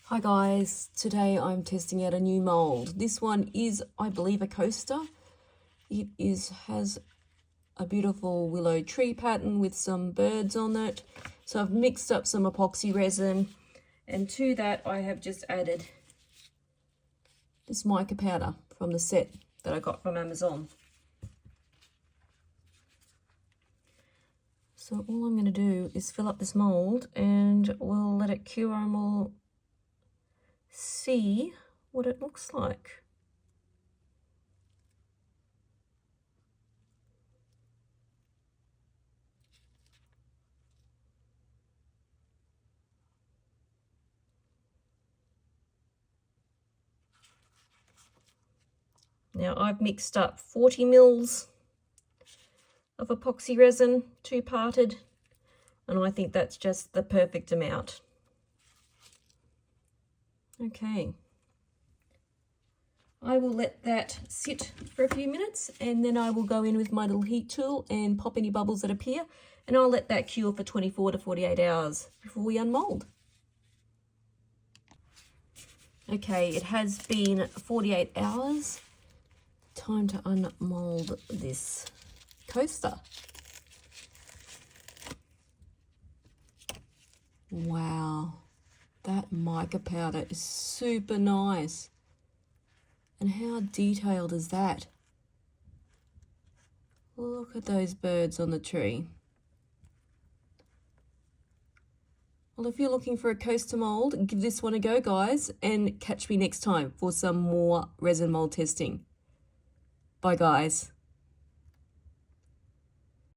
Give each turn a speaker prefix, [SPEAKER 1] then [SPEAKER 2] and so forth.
[SPEAKER 1] Hi guys, today I'm testing out a new mould. This one is, I believe, a coaster. It has a beautiful willow tree pattern with some birds on it. So I've mixed up some epoxy resin, and to that I have just added this mica powder from the set that I got from Amazon. So all I'm going to do is fill up this mould and we'll let it cure and we'll see what it looks like. Now I've mixed up 40 mils of epoxy resin, two-parted, and I think that's just the perfect amount. Okay. I will let that sit for a few minutes and then I will go in with my little heat tool and pop any bubbles that appear, and I'll let that cure for 24 to 48 hours before we unmold. Okay, it has been 48 hours. Time to unmold this coaster. Wow, that mica powder is super nice. And how detailed is that? Look at those birds on the tree. Well, if you're looking for a coaster mold, give this one a go, guys, and catch me next time for some more resin mold testing. Bye, guys.